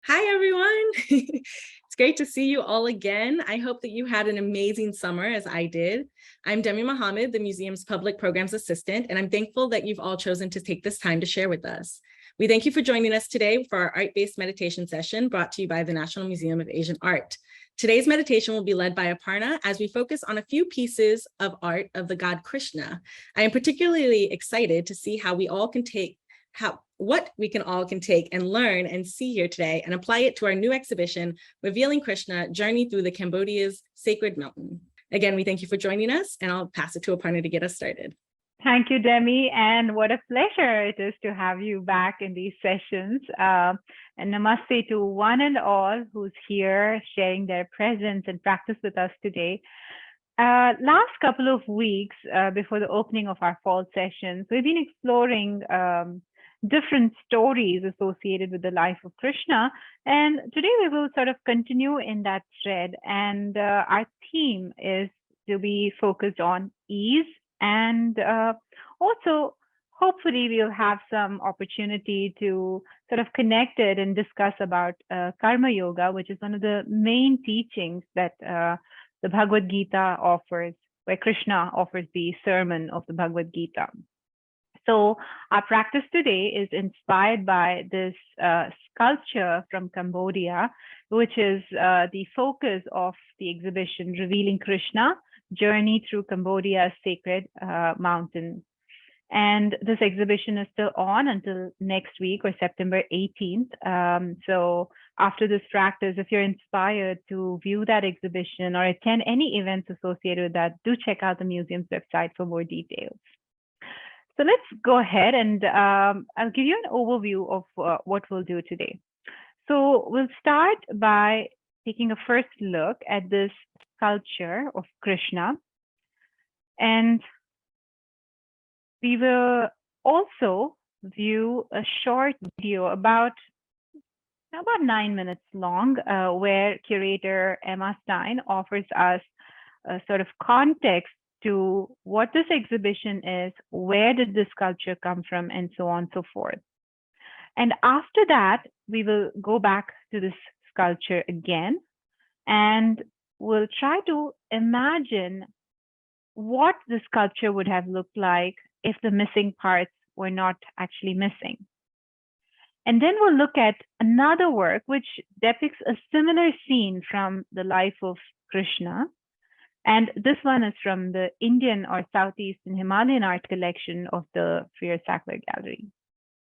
Hi, everyone. It's great to see you all again. I hope that you had an amazing summer as I did. I'm Demi Mohammed, the museum's public programs assistant, and I'm thankful that you've all chosen to take this time to share with us. We thank you for joining us today for our art-based meditation session brought to you by the National Museum of Asian Art. Today's meditation will be led by Aparna as we focus on a few pieces of art of the god Krishna. I am particularly excited to see what we can all take and learn and see here today and apply it to our new exhibition, Revealing Krishna, Journey Through the Cambodia's Sacred Mountain. Again, we thank you for joining us, and I'll pass it to Aparna to get us started. Thank you, Demi, and what a pleasure it is to have you back in these sessions. And namaste to one and all who's here sharing their presence and practice with us today. Last couple of weeks before the opening of our fall sessions, we've been exploring different stories associated with the life of Krishna. And today we will sort of continue in that thread. And our theme is to be focused on ease. And also, hopefully, we'll have some opportunity to sort of connect it and discuss about karma yoga, which is one of the main teachings that the Bhagavad Gita offers, where Krishna offers the sermon of the Bhagavad Gita. So our practice today is inspired by this sculpture from Cambodia, which is the focus of the exhibition Revealing Krishna, Journey Through Cambodia's Sacred Mountain. And this exhibition is still on until next week or September 18th. So after this practice, if you're inspired to view that exhibition or attend any events associated with that, do check out the museum's website for more details. So let's go ahead and I'll give you an overview of what we'll do today. So we'll start by taking a first look at this sculpture of Krishna. And we will also view a short video about 9 minutes long, where curator Emma Stein offers us a sort of context to what this exhibition is, where did this sculpture come from, and so on and so forth. And after that, we will go back to this sculpture again, and we'll try to imagine what the sculpture would have looked like if the missing parts were not actually missing. And then we'll look at another work which depicts a similar scene from the life of Krishna. And this one is from the Indian or Southeastern Himalayan art collection of the Freer Sackler Gallery.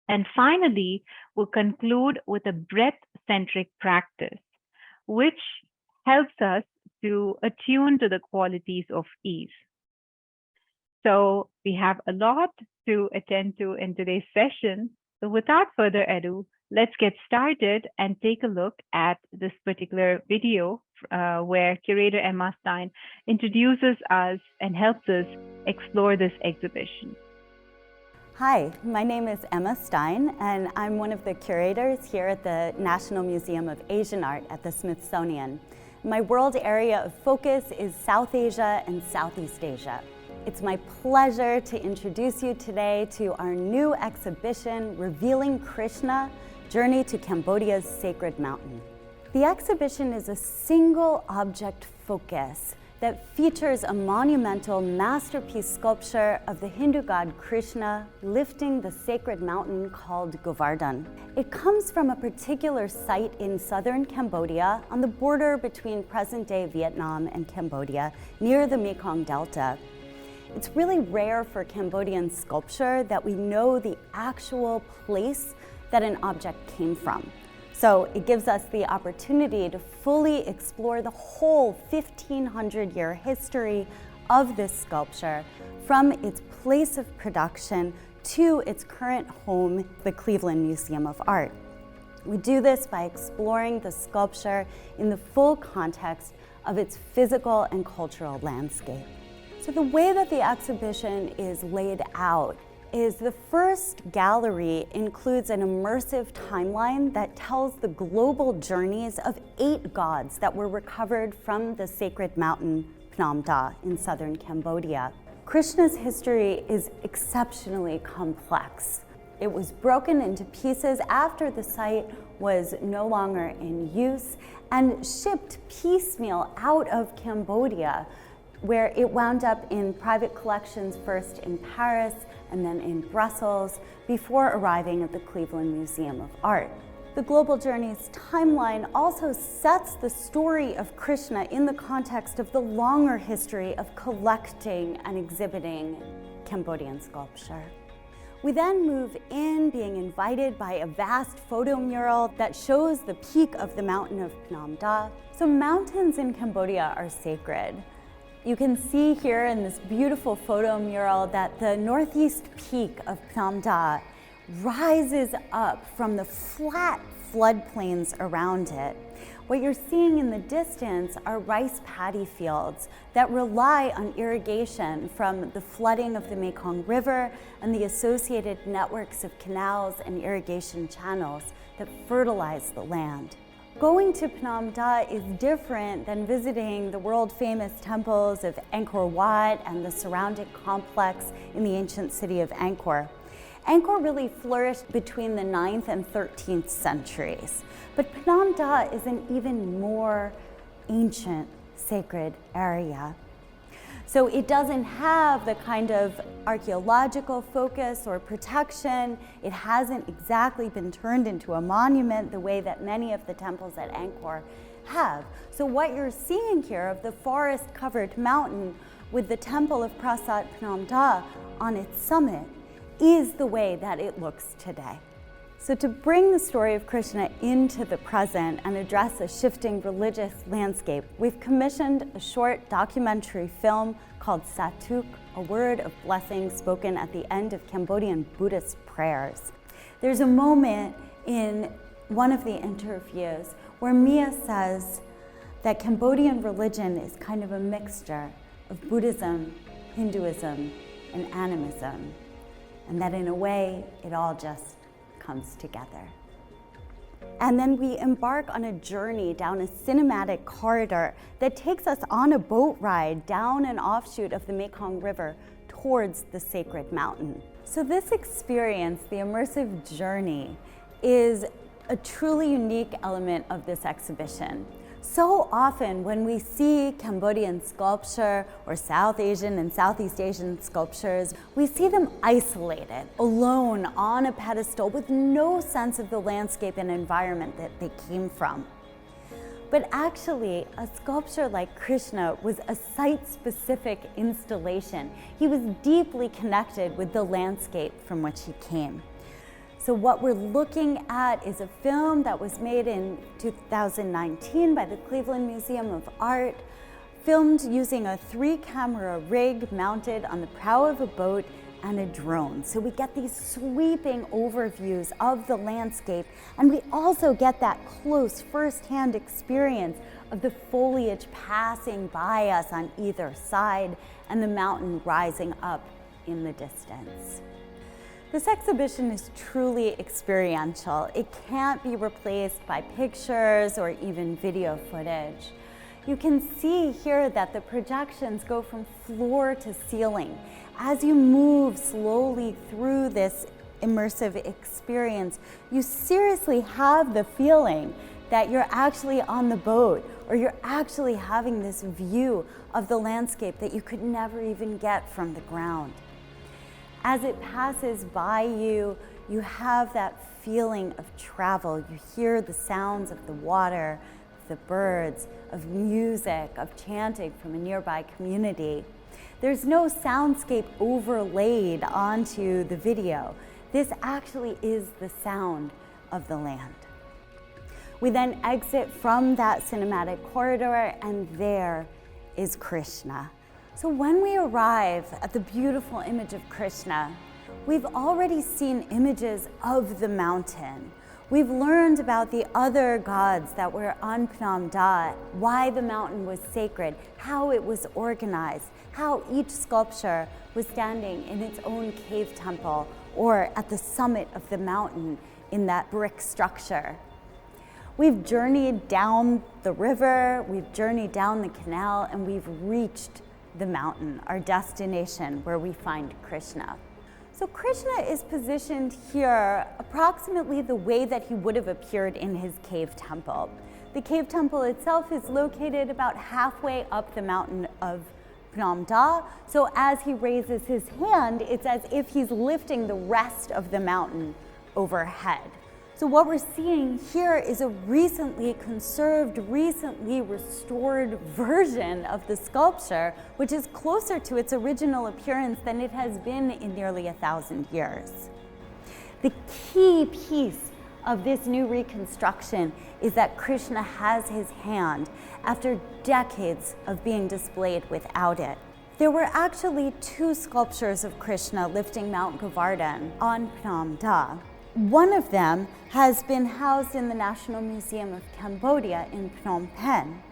And finally, we'll conclude with a breath-centric practice, which helps us to attune to the qualities of ease. So we have a lot to attend to in today's session. So without further ado, let's get started and take a look at this particular video where curator Emma Stein introduces us and helps us explore this exhibition. Hi, my name is Emma Stein, and I'm one of the curators here at the National Museum of Asian Art at the Smithsonian. My world area of focus is South Asia and Southeast Asia. It's my pleasure to introduce you today to our new exhibition, Revealing Krishna, Journey to Cambodia's Sacred Mountain. The exhibition is a single object focus that features a monumental masterpiece sculpture of the Hindu god Krishna lifting the sacred mountain called Govardhan. It comes from a particular site in southern Cambodia on the border between present-day Vietnam and Cambodia near the Mekong Delta. It's really rare for Cambodian sculpture that we know the actual place that an object came from. So it gives us the opportunity to fully explore the whole 1,500-year history of this sculpture from its place of production to its current home, the Cleveland Museum of Art. We do this by exploring the sculpture in the full context of its physical and cultural landscape. So the way that the exhibition is laid out is the first gallery includes an immersive timeline that tells the global journeys of 8 gods that were recovered from the sacred mountain Phnom Da in southern Cambodia. Krishna's history is exceptionally complex. It was broken into pieces after the site was no longer in use and shipped piecemeal out of Cambodia, where it wound up in private collections first in Paris and then in Brussels before arriving at the Cleveland Museum of Art. The Global Journey's timeline also sets the story of Krishna in the context of the longer history of collecting and exhibiting Cambodian sculpture. We then move in, being invited by a vast photo mural that shows the peak of the mountain of Phnom Da. So mountains in Cambodia are sacred. You can see here in this beautiful photo mural that the northeast peak of Phnom Da rises up from the flat floodplains around it. What you're seeing in the distance are rice paddy fields that rely on irrigation from the flooding of the Mekong River and the associated networks of canals and irrigation channels that fertilize the land. Going to Phnom Da is different than visiting the world-famous temples of Angkor Wat and the surrounding complex in the ancient city of Angkor. Angkor really flourished between the 9th and 13th centuries, but Phnom Da is an even more ancient sacred area. So it doesn't have the kind of archaeological focus or protection. It hasn't exactly been turned into a monument the way that many of the temples at Angkor have. So what you're seeing here of the forest-covered mountain with the temple of Prasat Phnom Da on its summit is the way that it looks today. So to bring the story of Krishna into the present and address a shifting religious landscape, we've commissioned a short documentary film called Satuk, a word of blessing spoken at the end of Cambodian Buddhist prayers. There's a moment in one of the interviews where Mia says that Cambodian religion is kind of a mixture of Buddhism, Hinduism, and animism, and that in a way, it all just comes together. And then we embark on a journey down a cinematic corridor that takes us on a boat ride down an offshoot of the Mekong River towards the sacred mountain. So this experience, the immersive journey, is a truly unique element of this exhibition. So often when we see Cambodian sculpture or South Asian and Southeast Asian sculptures, we see them isolated, alone on a pedestal with no sense of the landscape and environment that they came from. But actually, a sculpture like Krishna was a site-specific installation. He was deeply connected with the landscape from which he came. So what we're looking at is a film that was made in 2019 by the Cleveland Museum of Art, filmed using a 3-camera rig mounted on the prow of a boat and a drone. So we get these sweeping overviews of the landscape, and we also get that close first-hand experience of the foliage passing by us on either side and the mountain rising up in the distance. This exhibition is truly experiential. It can't be replaced by pictures or even video footage. You can see here that the projections go from floor to ceiling. As you move slowly through this immersive experience, you seriously have the feeling that you're actually on the boat, or you're actually having this view of the landscape that you could never even get from the ground. As it passes by you, you have that feeling of travel. You hear the sounds of the water, of the birds, of music, of chanting from a nearby community. There's no soundscape overlaid onto the video. This actually is the sound of the land. We then exit from that cinematic corridor, and there is Krishna. So when we arrive at the beautiful image of Krishna, we've already seen images of the mountain. We've learned about the other gods that were on Phnom Da, why the mountain was sacred, how it was organized, how each sculpture was standing in its own cave temple or at the summit of the mountain in that brick structure. We've journeyed down the river, we've journeyed down the canal, and we've reached the mountain, our destination where we find Krishna. So Krishna is positioned here approximately the way that he would have appeared in his cave temple. The cave temple itself is located about halfway up the mountain of Phnom Da. So as he raises his hand, it's as if he's lifting the rest of the mountain overhead. So what we're seeing here is a recently conserved, recently restored version of the sculpture, which is closer to its original appearance than it has been in nearly 1,000 years. The key piece of this new reconstruction is that Krishna has his hand after decades of being displayed without it. There were actually 2 sculptures of Krishna lifting Mount Govardhan on Phnom Da. One of them has been housed in the National Museum of Cambodia in Phnom Penh.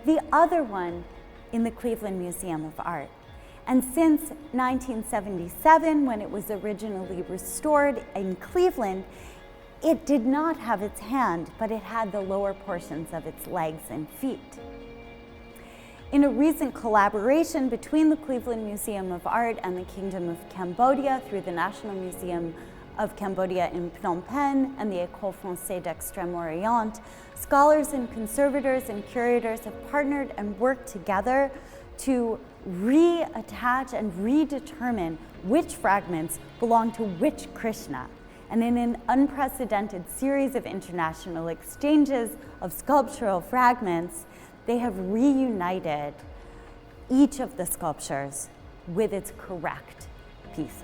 The other one in the Cleveland Museum of Art. And since 1977, when it was originally restored in Cleveland, it did not have its hand, but it had the lower portions of its legs and feet. In a recent collaboration between the Cleveland Museum of Art and the Kingdom of Cambodia through the National Museum of Cambodia in Phnom Penh and the École Française d'Extrême-Orient, scholars and conservators and curators have partnered and worked together to reattach and redetermine which fragments belong to which Krishna. And in an unprecedented series of international exchanges of sculptural fragments, they have reunited each of the sculptures with its correct pieces.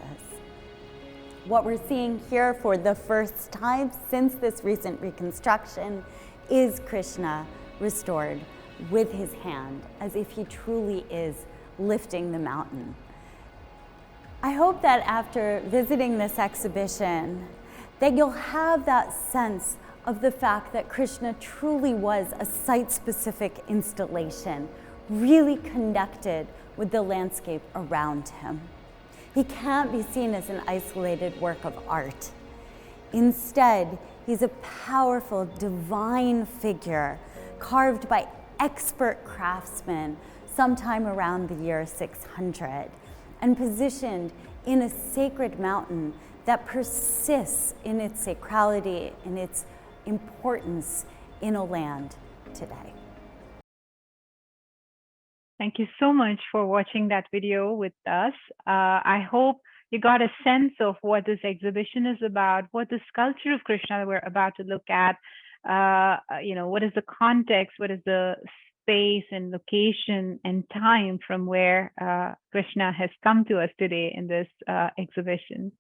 What we're seeing here for the first time since this recent reconstruction is Krishna restored with his hand, as if he truly is lifting the mountain. I hope that after visiting this exhibition, that you'll have that sense of the fact that Krishna truly was a site-specific installation, really connected with the landscape around him. He can't be seen as an isolated work of art. Instead, he's a powerful, divine figure carved by expert craftsmen sometime around the year 600 and positioned in a sacred mountain that persists in its sacrality, in its importance in a land today. Thank you so much for watching that video with us. I hope you got a sense of what this exhibition is about, what the sculpture of Krishna that we're about to look at, what is the context, what is the space and location and time from where Krishna has come to us today in this exhibition.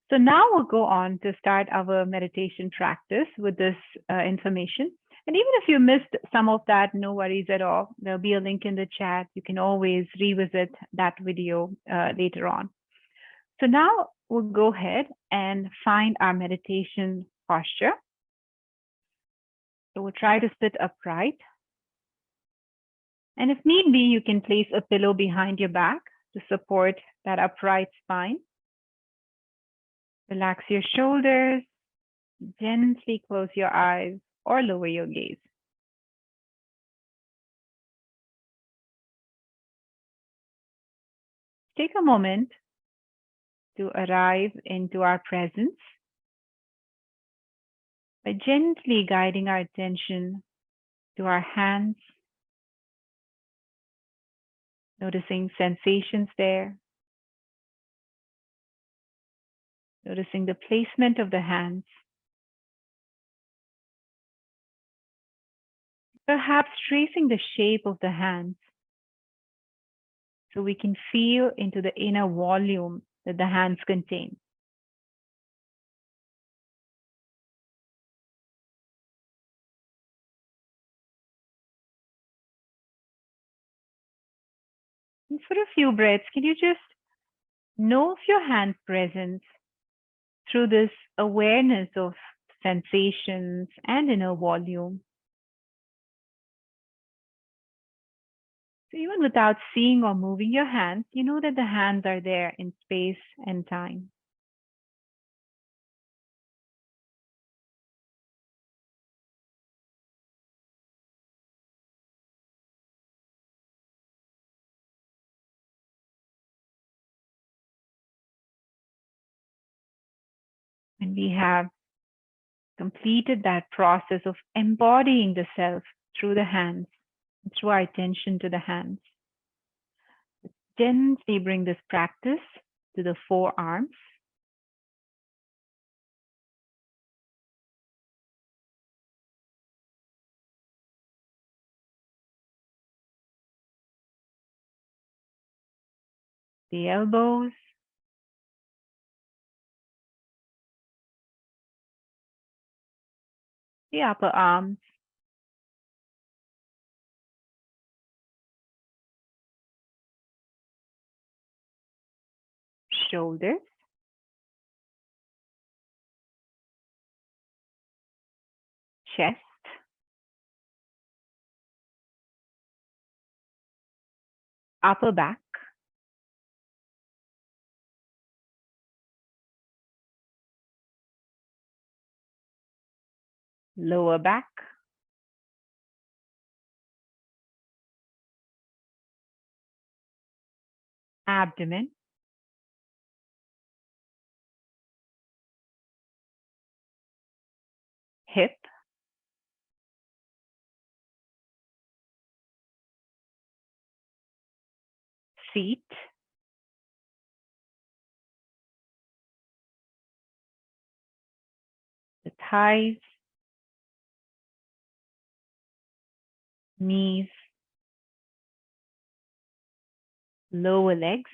So now we'll go on to start our meditation practice with this information. And even if you missed some of that, no worries at all. There'll be a link in the chat. You can always revisit that video later on. So now we'll go ahead and find our meditation posture. So we'll try to sit upright. And if need be, you can place a pillow behind your back to support that upright spine. Relax your shoulders, gently close your eyes or lower your gaze. Take a moment to arrive into our presence by gently guiding our attention to our hands, noticing sensations there, noticing the placement of the hands, perhaps tracing the shape of the hands so we can feel into the inner volume that the hands contain. And for a few breaths, can you just know of your hand presence through this awareness of sensations and inner volume? So even without seeing or moving your hands, you know that the hands are there in space and time. And we have completed that process of embodying the self through the hands, through our attention to the hands. Gently bring this practice to the forearms. The elbows. The upper arms. Shoulders. Chest. Upper back. Lower back. Abdomen. Hip. Feet. The thighs. Knees. Lower legs.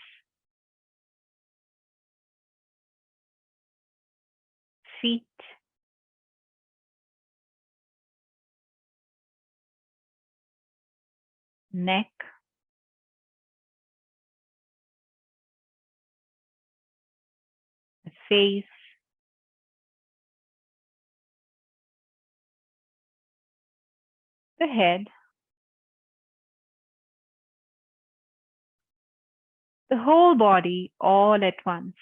Feet. Neck. The face. The head. The whole body all at once.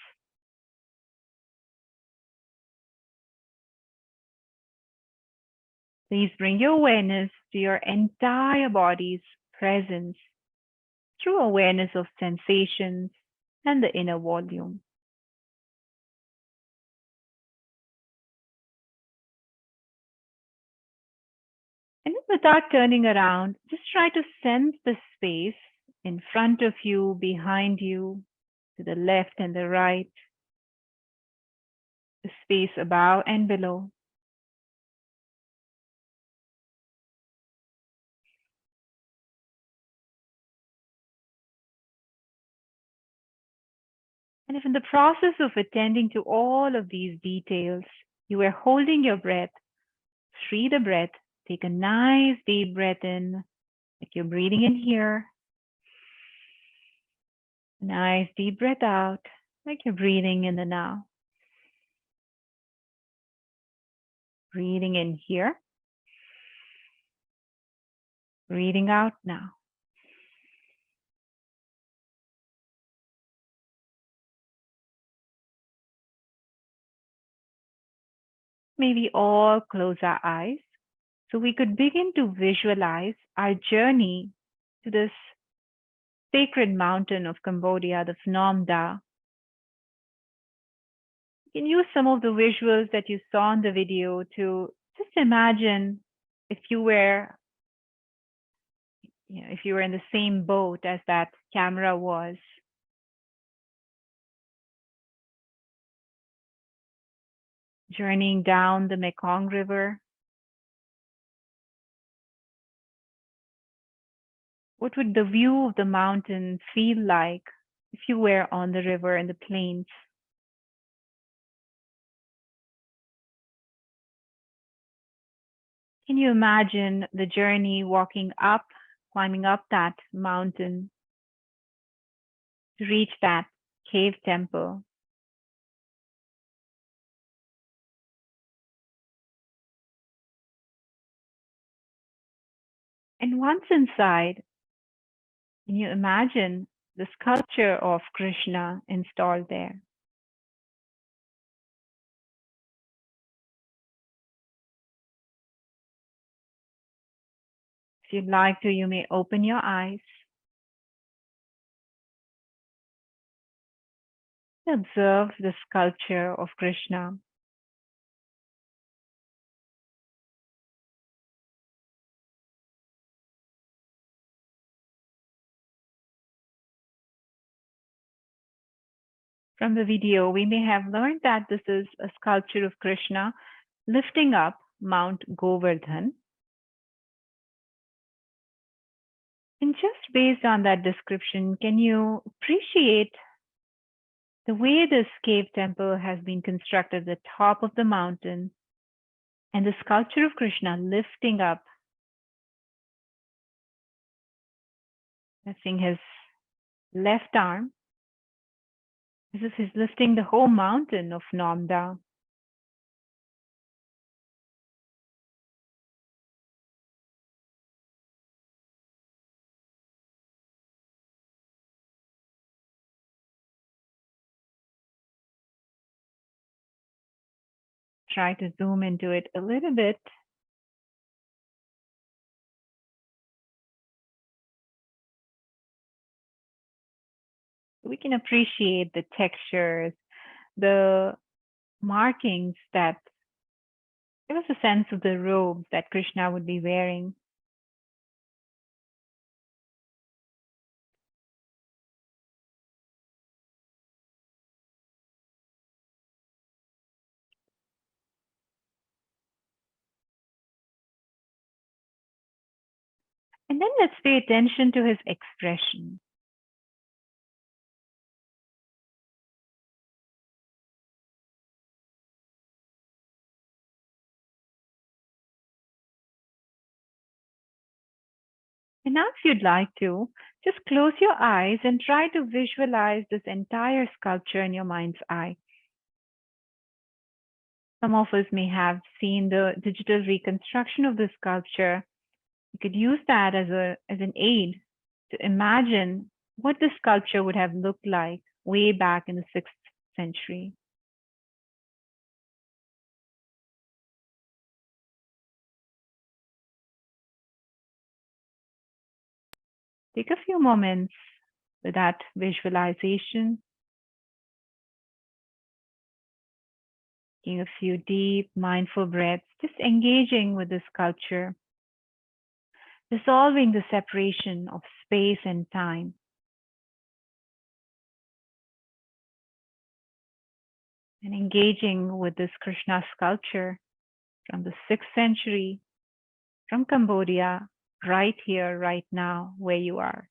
Please bring your awareness to your entire body's presence through awareness of sensations and the inner volume. And without turning around, just try to sense the space in front of you, behind you, to the left and the right, the space above and below. And if in the process of attending to all of these details, you are holding your breath, free the breath, take a nice deep breath in, like you're breathing in here. Nice deep breath out, like you're breathing in the now. Breathing in here. Breathing out now. Maybe all close our eyes so we could begin to visualize our journey to this sacred mountain of Cambodia, the Phnom Da. You can use some of the visuals that you saw in the video to just imagine if you were in the same boat as that camera was. Journeying down the Mekong River. What would the view of the mountain feel like if you were on the river and the plains? Can you imagine the journey walking up, climbing up that mountain to reach that cave temple? And once inside, can you imagine the sculpture of Krishna installed there? If you'd like to, you may open your eyes. Observe the sculpture of Krishna From the video, we may have learned that this is a sculpture of Krishna lifting up Mount Govardhan. And just based on that description, can you appreciate the way this cave temple has been constructed at the top of the mountain and the sculpture of Krishna lifting up, lifting his left arm, as if he's lifting the whole mountain of Namda. Try to zoom into it a little bit. We can appreciate the textures, the markings that give us a sense of the robes that Krishna would be wearing. And then let's pay attention to his expression. And now, if you'd like to, just close your eyes and try to visualize this entire sculpture in your mind's eye. Some of us may have seen the digital reconstruction of the sculpture. You could use that as an aid to imagine what the sculpture would have looked like way back in the 6th century. Take a few moments with that visualization. Taking a few deep, mindful breaths, just engaging with the sculpture, dissolving the separation of space and time. And engaging with this Krishna sculpture from the 6th century, from Cambodia, right here, right now, where you are.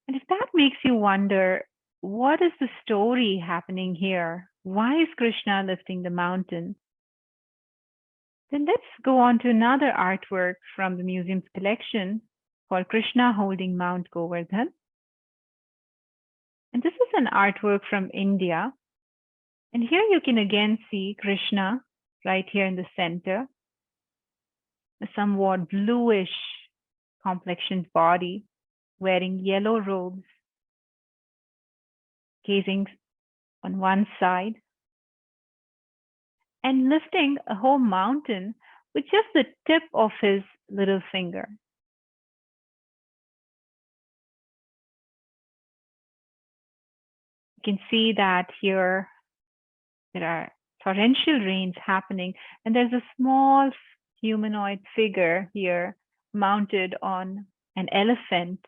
And if that makes you wonder, what is the story happening here? Why is Krishna lifting the mountain? Then let's go on to another artwork from the museum's collection called Krishna Holding Mount Govardhan. And this is an artwork from India. And here you can again see Krishna right here in the center, a somewhat bluish complexioned body, wearing yellow robes, gazing on one side, and lifting a whole mountain with just the tip of his little finger. You can see that here there are torrential rains happening, and there's a small humanoid figure here mounted on an elephant.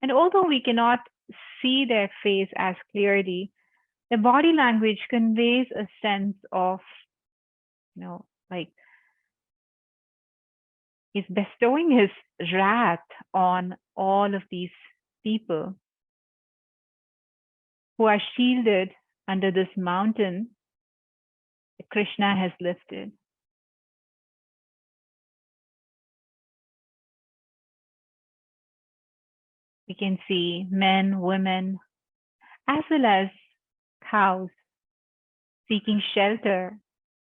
And although we cannot see their face as clearly, the body language conveys a sense of, like he's bestowing his wrath on all of these people who are shielded under this mountain that Krishna has lifted. We can see men, women, as well as cows seeking shelter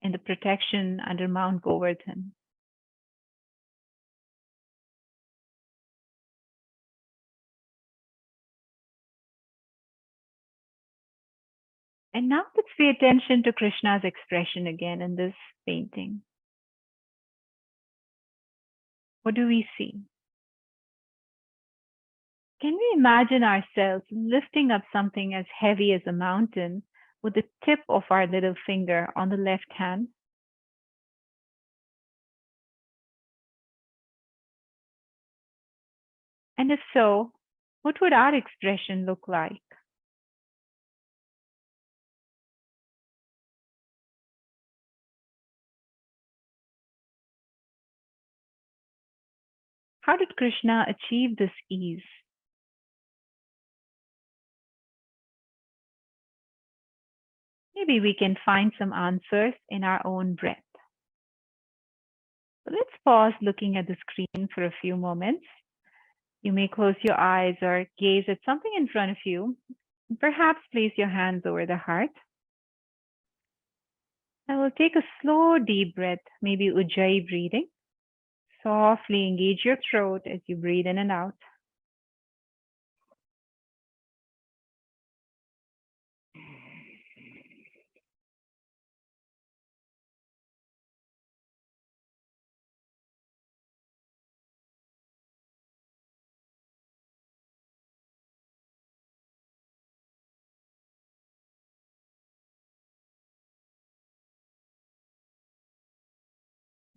in the protection under Mount Govardhan. And now let's pay attention to Krishna's expression again in this painting. What do we see? Can we imagine ourselves lifting up something as heavy as a mountain with the tip of our little finger on the left hand. And if so, what would our expression look like? How did Krishna achieve this ease? Maybe we can find some answers in our own breath. So let's pause looking at the screen for a few moments. You may close your eyes or gaze at something in front of you. Perhaps place your hands over the heart. And we'll take a slow, deep breath, maybe Ujjayi breathing. Softly engage your throat as you breathe in and out.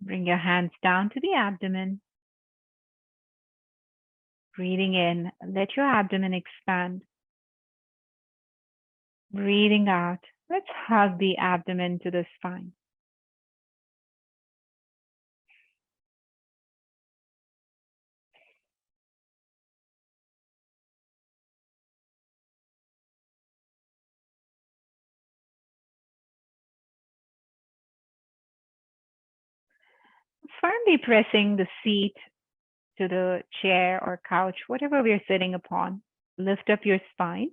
Bring your hands down to the abdomen. Breathing in, let your abdomen expand. Breathing out, let's hug the abdomen to the spine. Firmly pressing the seat to the chair or couch, whatever we're sitting upon. Lift up your spine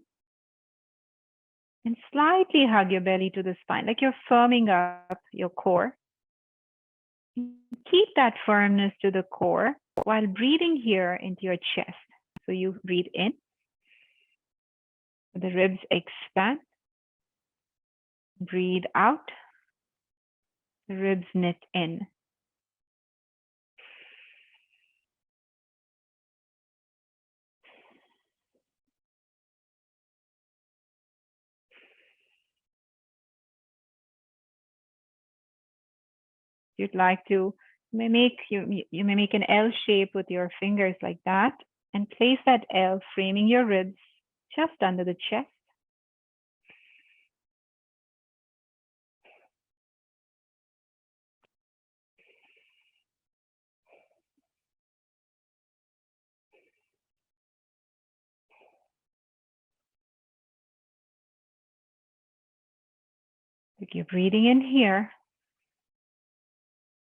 and slightly hug your belly to the spine, like you're firming up your core. Keep that firmness to the core while breathing here into your chest. So you breathe in, the ribs expand. Breathe out, the ribs knit in. You'd like to you may make an L shape with your fingers like that and place that L framing your ribs just under the chest. Like you're breathing in here,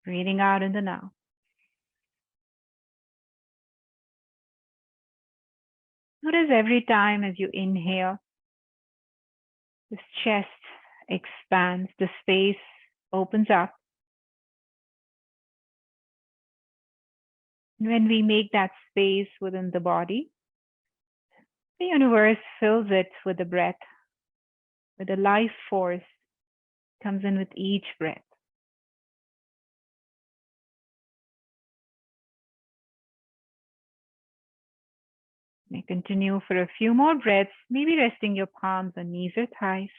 breathing out in the now. Notice every time as you inhale, this chest expands, the space opens up. When we make that space within the body, the universe fills it with the breath, with the life force comes in with each breath. You may continue for a few more breaths, maybe resting your palms on knees or thighs.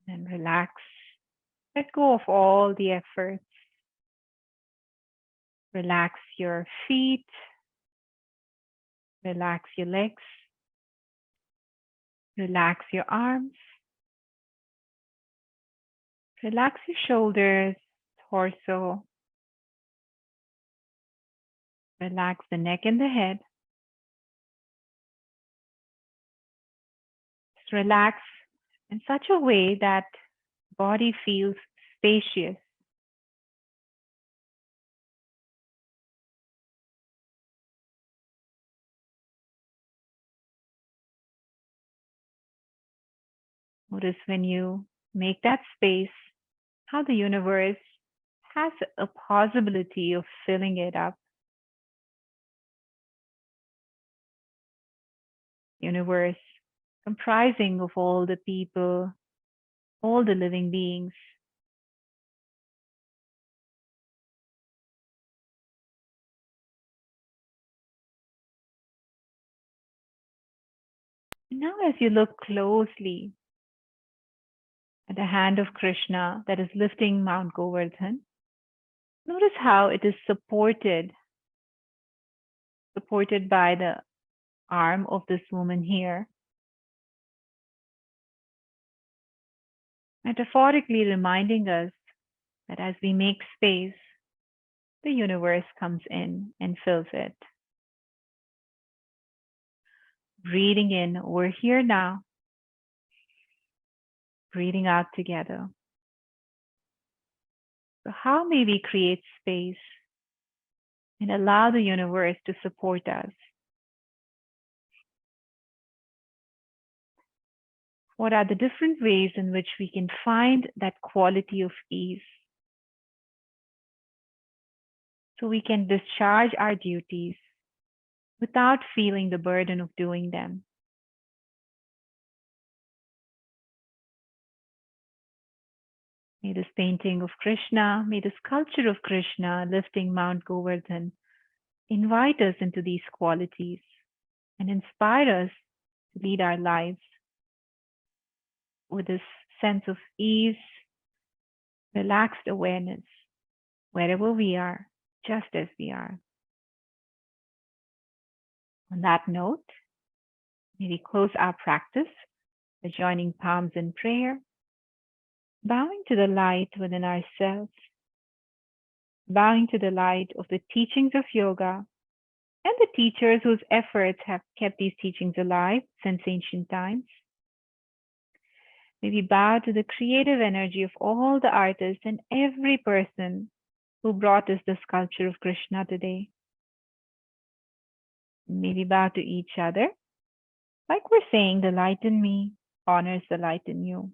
And relax. Let go of all the efforts. Relax your feet. Relax your legs. Relax your arms. Relax your shoulders, torso. Relax the neck and the head. Just relax in such a way that body feels spacious. Notice when you make that space, how the universe has a possibility of filling it up. Universe comprising of all the people, all the living beings. Now, as you look closely at the hand of Krishna that is lifting Mount Govardhan, notice how it is supported by the arm of this woman here, metaphorically reminding us that as we make space, the universe comes in and fills it. Breathing in, we're here now. Breathing out together. So how may we create space and allow the universe to support us? What are the different ways in which we can find that quality of ease so we can discharge our duties without feeling the burden of doing them? May this painting of Krishna, may the sculpture of Krishna lifting Mount Govardhan invite us into these qualities and inspire us to lead our lives with this sense of ease, relaxed awareness, wherever we are, just as we are. On that note, may we close our practice by joining palms in prayer, bowing to the light within ourselves, bowing to the light of the teachings of yoga and the teachers whose efforts have kept these teachings alive since ancient times. May we bow to the creative energy of all the artists and every person who brought us the sculpture of Krishna today. May we bow to each other, like we're saying, the light in me honors the light in you.